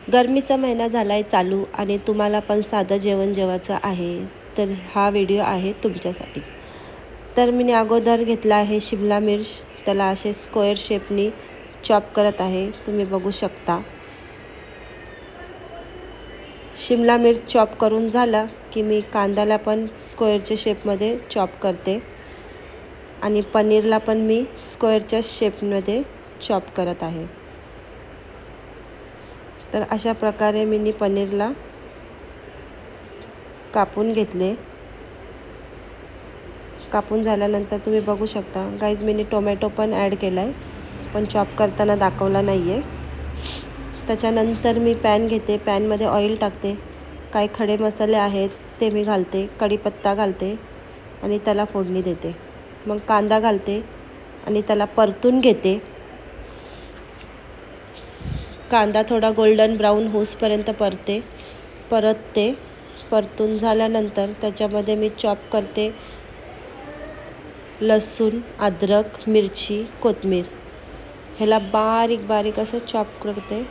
गरमीचा महिना झाला आहे चालू आणि तुम्हाला पण साधं जेवण जेवायचं आहे, तर हा व्हिडिओ आहे तुमच्यासाठी. तर मी अगोदर घेतला आहे शिमला मिर्च, त्याला असे स्क्वेअर शेपनी चॉप करत आहे, तुम्ही बघू शकता. शिमला मिर्च चॉप करून झाला की मी कांद्याला पण स्क्वेअरच्या शेपमध्ये चॉप करते आणि पनीरला पण मी स्क्वेअरच्या शेपमध्ये चॉप करत आहे. तर अशा प्रकारे मी पनीरला कापून घेतले. कापून झाल्यानंतर तुम्ही बघू शकता गाईज, मी टोमॅटो पण ॲड केला आहे, पण चॉप करताना दाखवला नाही आहे. त्याच्यानंतर मी पॅन घेते, पॅनमध्ये ऑइल टाकते, काही खडे मसाले आहेत ते मी घालते, कढीपत्ता घालते आणि त्याला फोडणी देते. मग कांदा घालते आणि त्याला परतून घेते. कांदा थोडा गोल्डन ब्राऊन होईपर्यंत परतते. परतून झाल्यानंतर त्याच्यामध्ये मी चॉप करते लसूण, अद्रक, मिरची, कोथिंबीर. ह्याला बारीक बारीक असं चॉप करते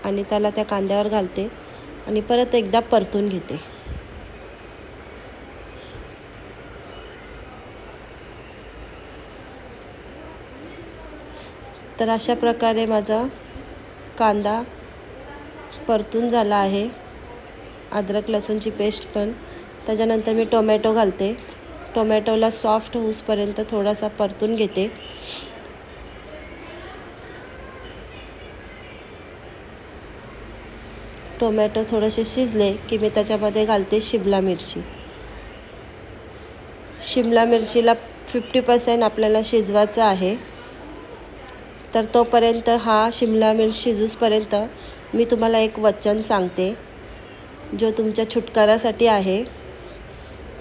आणि त्याला त्या कांद्यावर घालते आणि परत एकदा परतून घेते. तर अशा प्रकारे माझा कांदा परतून झाला आहे, अद्रक लसूणची पेस्ट पण. त्याच्यानंतर मी टोमॅटो घालते. टोमॅटोला सॉफ्ट होईपर्यंत थोडासा परतून घेते. टोमॅटो थोडेसे शिजले की मी त्याच्यामध्ये घालते शिमला मिरची. शिमला मिरचीला 50% आपल्याला शिजवायचं आहे. तर तोपर्यंत हा शिमला मिर्च शिजूसपर्यंत मी तुम्हाला एक वचन सांगते, जो तुमच्या छुटकारासाठी आहे.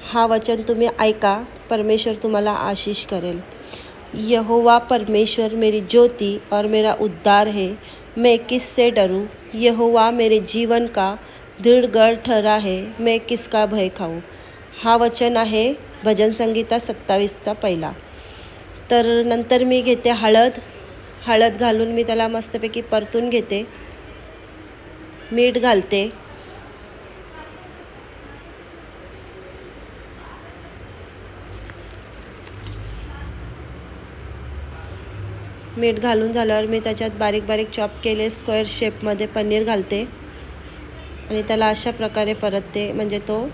हा वचन तुम्ही ऐका, परमेश्वर तुम्हाला आशीष करेल. यहोवा परमेश्वर मेरी ज्योति और मेरा उद्धार है, मैं किससे डरूं? यहोवा मेरे जीवन का दृढ़ गढ़ ठहरा है, मैं किसका भय खाऊं? हा वचन आहे भजन संगीता 27चा पहिला. तर नंतर मी घेते हळद घालून मी त्याला मस्तपैकी परतून घेते. मीठ घालते. मीठ घालून झाल्यावर मी त्याच्यात बारीक बारीक चॉप केले स्क्वेअर शेपमध्ये पनीर घालते आणि त्याला अशा प्रकारे परतते, म्हणजे तो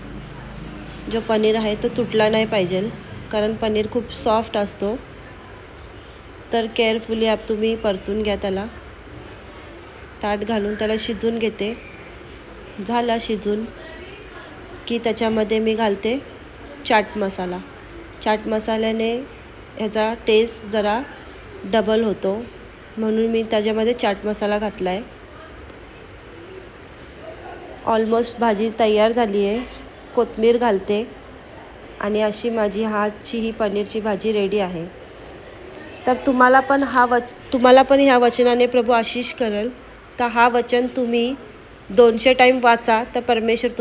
जो पनीर आहे तो तुटला नाही पाहिजे, कारण पनीर खूप सॉफ्ट असतो. तर केअरफुली तुम्ही परतून घ्या त्याला. ताट घालून त्याला शिजून घेते. झाला शिजून की त्याच्यामध्ये मी घालते चाट मसाला. चाट मसाल्याने ह्याचा टेस्ट जरा डबल होतो, म्हणून मी त्याच्यामध्ये चाट मसाला घातला आहे. ऑलमोस्ट भाजी तयार झाली आहे. कोथिंबीर घालते आणि अशी माझी ही पनीरची भाजी रेडी आहे. तर तुम्हाला पण ह्या वचनाने प्रभू आशीष करेल. तर हा वचन तुम्ही 200 टाईम वाचा, तर परमेश्वर